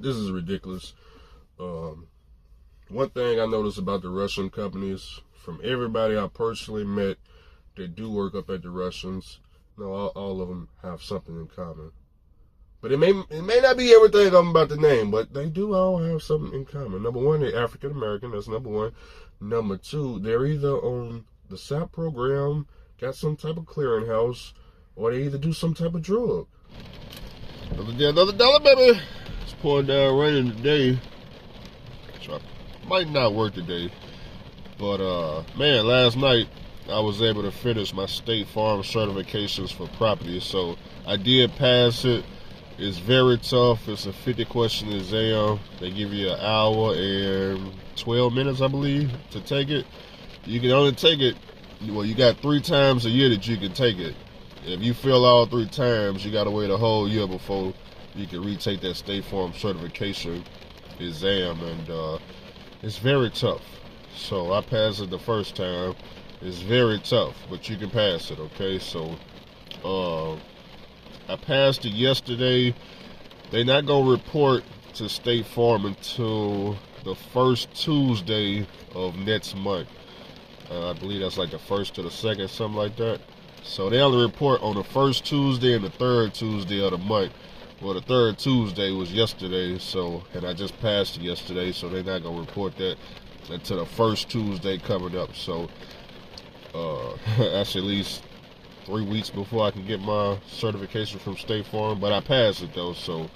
this is ridiculous. One thing I noticed about the Russian companies, from everybody I personally met that do work up at the Russians, all of them have something in common. But it may not be everything I'm about to name, but they do all have something in common. Number one, they're African American. That's number one. Number two, they're either on the SAP program, got some type of clearinghouse, or they either do some type of drug. Another dollar, baby. It's pouring down raining today. Might not work today, but man, last night I was able to finish my State Farm certifications for property, so I did pass it. It's very tough. It's a 50-question exam. They give you an hour and 12 minutes, I believe, to take it. You can only take it, well, you got 3 times a year that you can take it. If you fail all 3 times, you got to wait a whole year before you can retake that State Farm certification exam, and it's very tough. So I passed it the first time. It's very tough, but you can pass it, okay? So I passed it yesterday. They're not going to report to State Farm until the first Tuesday of next month. I believe that's like the 1st to the 2nd, something like that. So they only report on the first Tuesday and the 3rd Tuesday of the month. Well, the 3rd Tuesday was yesterday, and I just passed it yesterday, so they're not going to report that until the first Tuesday coming up. So that's at least 3 weeks before I can get my certification from State Farm, but I passed it though, so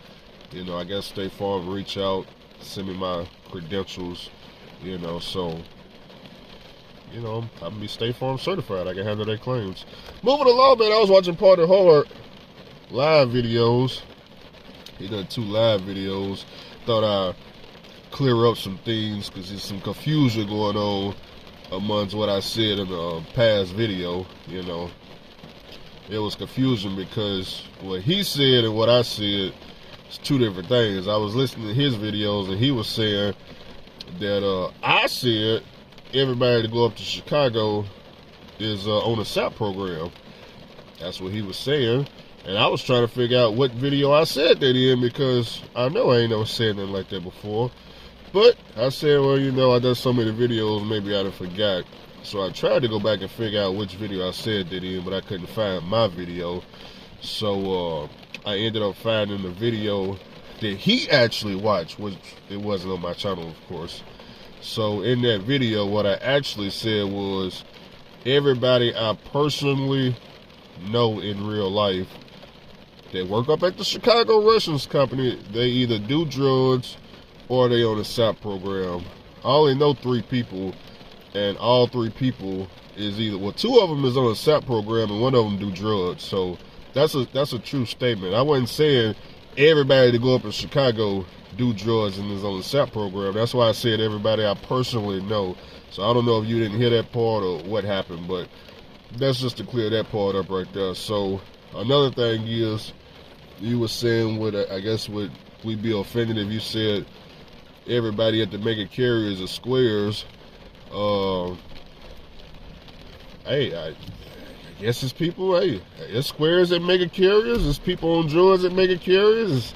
I guess State Farm reach out, send me my credentials, so I'm gonna be State Farm certified. I can handle their claims. Moving along, man, I was watching Party Hard live videos. He done 2 live videos. Thought I'd clear up some things because there's some confusion going on amongst what I said in the past video. It was confusion because what he said and what I said is 2 different things. I was listening to his videos and he was saying that I said everybody to go up to Chicago is on a SAP program. That's what he was saying. And I was trying to figure out what video I said that in, because I know I ain't never said nothing like that before. But I said, well, I done so many videos, maybe I'd have forgot. So I tried to go back and figure out which video I said that in, but I couldn't find my video. So I ended up finding the video that he actually watched, which it wasn't on my channel, of course. So in that video, what I actually said was, everybody I personally know in real life that work up at the Chicago Russians company, they either do drugs or they on a SAP program. I only know 3 people, and all 3 people is either, well, 2 of them is on a SAP program and 1 of them do drugs. So that's a true statement. I wasn't saying everybody to go up in Chicago do drugs and is on the SAP program. That's why I said everybody I personally know. So I don't know if you didn't hear that part or what happened, but that's just to clear that part up right there. So another thing is, you were saying, I guess would we be offended if you said everybody at the mega carriers are squares? Hey, I guess it's people. Hey, it's squares at mega carriers. It's people on drugs at mega carriers. It's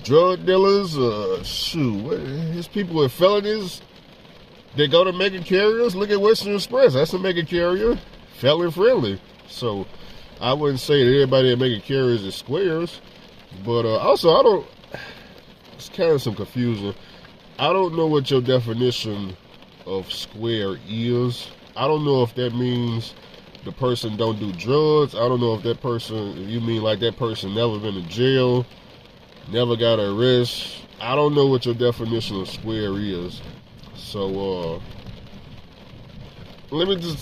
drug dealers. It's people with felonies. They go to mega carriers. Look at Western Express. That's a mega carrier, felon friendly. So I wouldn't say that everybody at mega carriers is squares. But also, it's kind of some confusion. I don't know what your definition of square is. I don't know if that means the person don't do drugs. I don't know if you mean like that person never been to jail, never got an arrest. I don't know what your definition of square is. So, I'm going to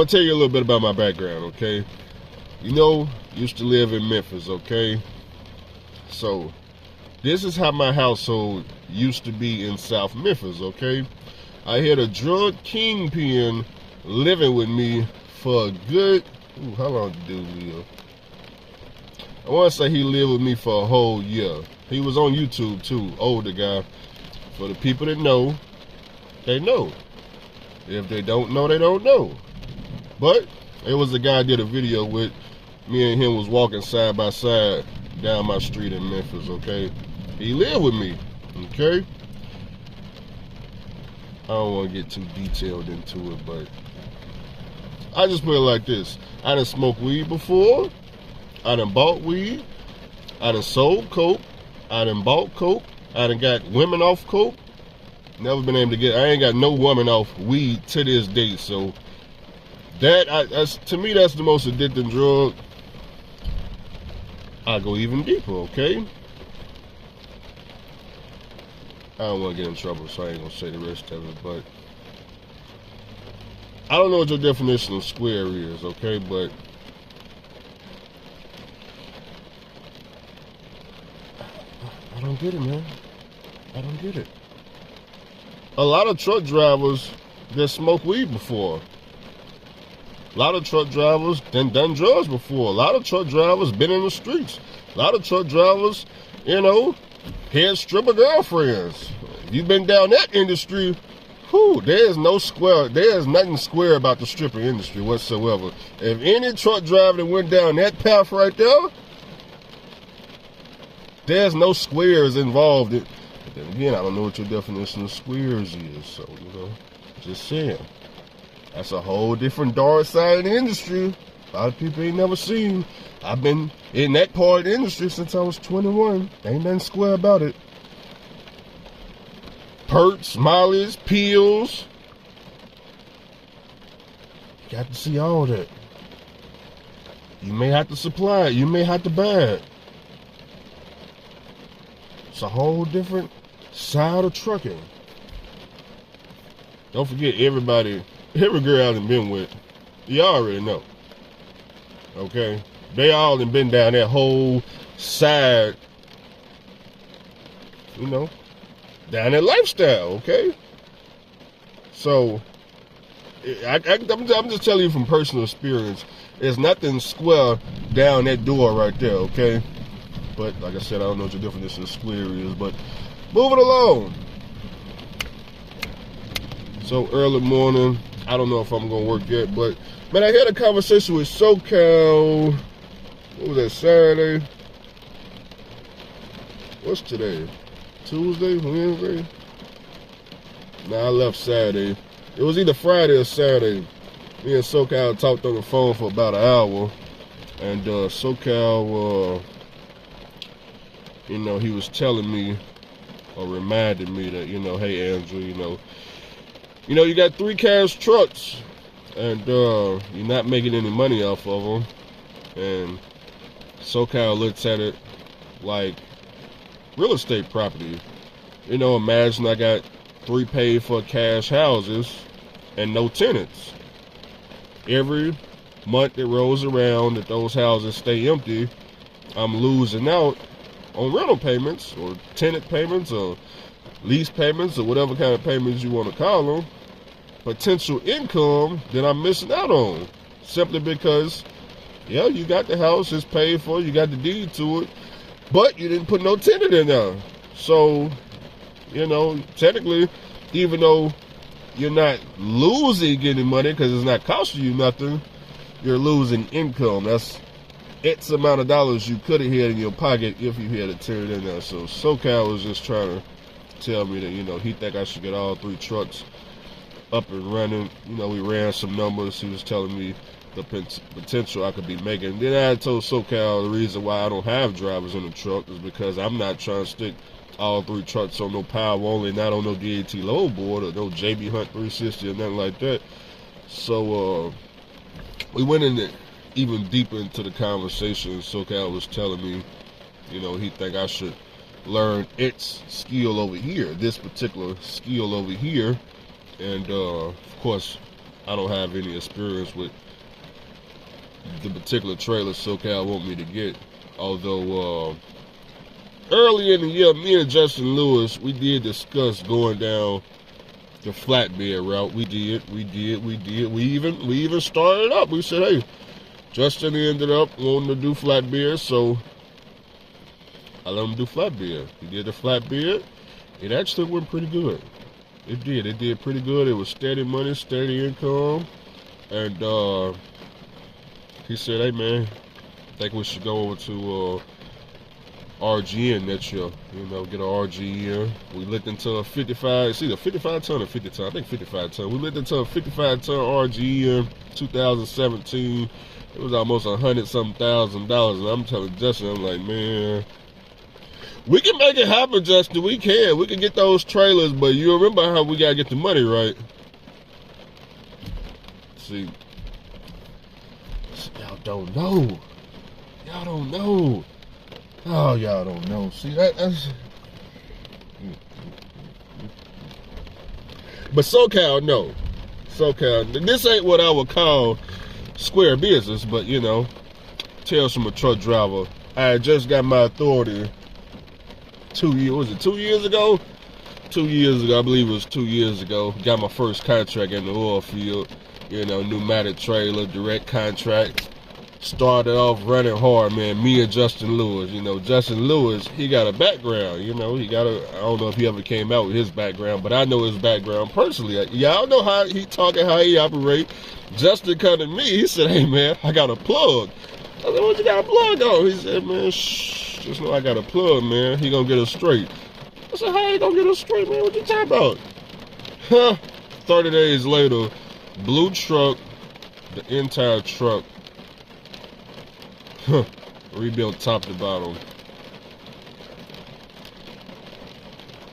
tell you a little bit about my background, okay? Used to live in Memphis, okay? So, this is how my household used to be in South Memphis, okay? I had a drug kingpin living with me for a good, how long did dude live? I want to say he lived with me for a whole year. He was on YouTube too, older guy. For the people that know, they know. If they don't know, they don't know. But it was the guy I did a video with. Me and him was walking side by side down my street in Memphis, okay? He lived with me, okay? I don't want to get too detailed into it, but I just put it like this. I done smoked weed before. I done bought weed. I done sold coke. I done bought coke. I done got women off coke. Never been able to get, I ain't got no woman off weed to this day. So that's to me, that's the most addicting drug. I go even deeper, okay? I don't want to get in trouble, so I ain't gonna say the rest of it, but I don't know what your definition of square is, okay? But I don't get it, man. I don't get it. A lot of truck drivers that smoke weed before. A lot of truck drivers done drugs before. A lot of truck drivers been in the streets. A lot of truck drivers, had stripper girlfriends. If you've been down that industry, there's nothing square about the stripper industry whatsoever. If any truck driver that went down that path right there, there's no squares involved. But then again, I don't know what your definition of squares is, so, just saying. That's a whole different dark side of the industry. A lot of people ain't never seen. I've been in that part of the industry since I was 21. Ain't nothing square about it. Perks, mollies, pills. You got to see all that. You may have to supply it. You may have to buy it. It's a whole different side of trucking. Don't forget, every girl I done been with, you already know. Okay? They all done been down that whole side, down that lifestyle, okay? So, I'm just telling you from personal experience, there's nothing square down that door right there, okay? But, like I said, I don't know what your definition of square is, but moving along. So, early morning, I don't know if I'm going to work yet, but, man, I had a conversation with SoCal, what was that, Saturday? What's today? Tuesday, Wednesday? Nah, I left Saturday. It was either Friday or Saturday. Me and SoCal talked on the phone for about an hour, and SoCal, he was telling me, or reminded me that, hey, Andrew, you got 3 cash trucks, and you're not making any money off of them. And SoCal looks at it like real estate property. Imagine I got 3 paid for cash houses and no tenants. Every month that rolls around that those houses stay empty, I'm losing out on rental payments or tenant payments or lease payments or whatever kind of payments you want to call them. Potential income that I'm missing out on, simply because, you got the house, it's paid for, you got the deed to it, but you didn't put no tenant in there. So, technically, even though you're not losing any money because it's not costing you nothing, you're losing income. That's X amount of dollars you could have had in your pocket if you had a tenant in there. So SoCal was just trying to tell me that, he think I should get all 3 trucks up and running. We ran some numbers. He was telling me the potential I could be making. Then I told SoCal the reason why I don't have drivers in the truck is because I'm not trying to stick all 3 trucks on no power only, not on no DAT load board or no JB Hunt 360 or nothing like that. So we went in even deeper into the conversation. SoCal was telling me, he think I should learn its skill over here, this particular skill over here. And of course, I don't have any experience with the particular trailer SoCal want me to get. Although early in the year, me and Justin Lewis, we did discuss going down the flatbed route. We did. We even started up. We said, hey, Justin ended up wanting to do flatbed, so I let him do flatbed. He did the flatbed. It actually went pretty good. It did pretty good. It was steady money, steady income. And he said, hey man, I think we should go over to RGN next year. You know, get an RGN. We looked into a 55, it's either 55 ton or 50 ton. I think 55 ton. We looked into a 55 ton RGN 2017. It was almost $100-something thousand. And I'm telling Justin, I'm like, man, we can make it happen, Justin. We can. We can get those trailers, but you remember how we gotta get the money, right? See, y'all don't know. Y'all don't know. Oh, y'all don't know. See, that's... But SoCal, no. SoCal, this ain't what I would call square business, but, you know, tales from a truck driver. I just got my authority 2 years, was it 2 years ago? 2 years ago, I believe it was 2 years ago. Got my first contract in the oil field. You know, pneumatic trailer, direct contract. Started off running hard, man. Me and Justin Lewis. You know, Justin Lewis, he got a background. You know, I don't know if he ever came out with his background, but I know his background personally. Y'all know how he talking, how he operate. Justin come to me, he said, hey, man, I got a plug. I said, what you got a plug on? He said, man, shh, just know I got a plug, man. He gonna get us straight. I said, how he gonna get us straight, man? What you talking about? Huh? 30 days later, blue truck, the entire truck, rebuilt top to bottom.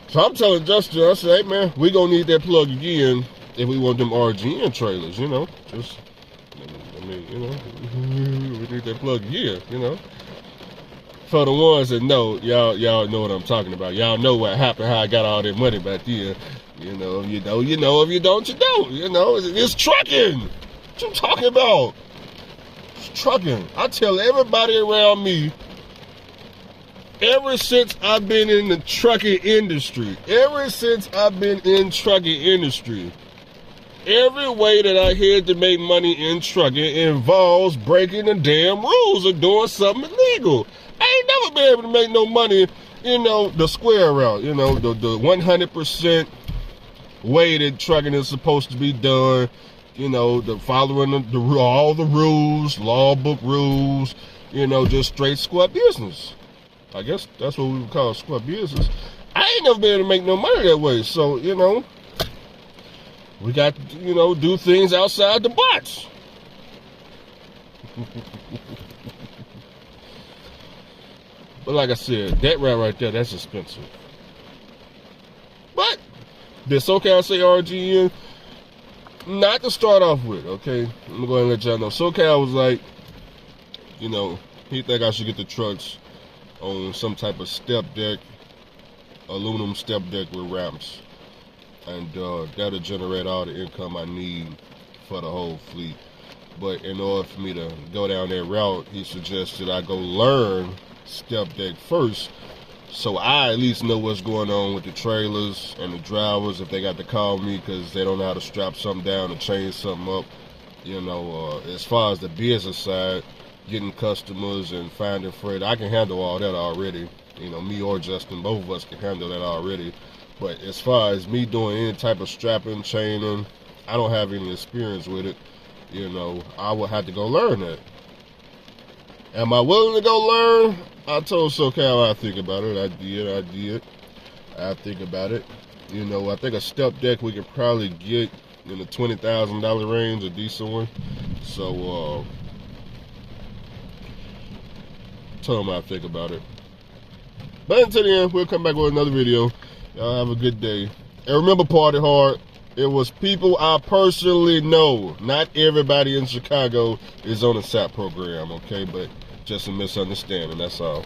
So I'm telling Justin, I said, hey man, we gonna need that plug again if we want them RGN trailers, you know. Just, I mean, you know, we need that plug again, you know. For the ones that know, y'all know what I'm talking about. Y'all know what happened, how I got all that money back then. You know, if you know, you know. If you don't, you don't. You know, it's trucking. What you talking about? Trucking. I tell everybody around me, ever since I've been in the trucking industry, every way that I had to make money in trucking involves breaking the damn rules or doing something illegal. I ain't never been able to make no money, you know, the square route, you know, the 100% way that trucking is supposed to be done. You know, the following all the rules, law book rules, you know, just straight square business. I guess that's what we would call square business. I ain't never been able to make no money that way. So, you know, we got to, you know, do things outside the box. But like I said, that route right there, that's expensive. But did SoCal say RGN? Not to start off with, okay? I'm gonna go ahead and let y'all know. SoCal was like, you know, he think I should get the trucks on some type of step deck, aluminum step deck with ramps. And that'll generate all the income I need for the whole fleet. But in order for me to go down that route, he suggested I go learn step deck first, so I at least know what's going on with the trailers and the drivers if they got to call me because they don't know how to strap something down or change something up. You know, as far as the business side, getting customers and finding freight, I can handle all that already. You know, me or Justin, both of us can handle that already. But as far as me doing any type of strapping, chaining, I don't have any experience with it. You know, I would have to go learn that. Am I willing to go learn? I told SoCal I think about it. I did. I think about it. You know, I think a step deck we could probably get in the $20,000 range, a decent one. So, tell them I think about it. But until then, we'll come back with another video. Y'all have a good day. And remember, party hard. It was people I personally know. Not everybody in Chicago is on the SAP program, okay? But just a misunderstanding, that's all.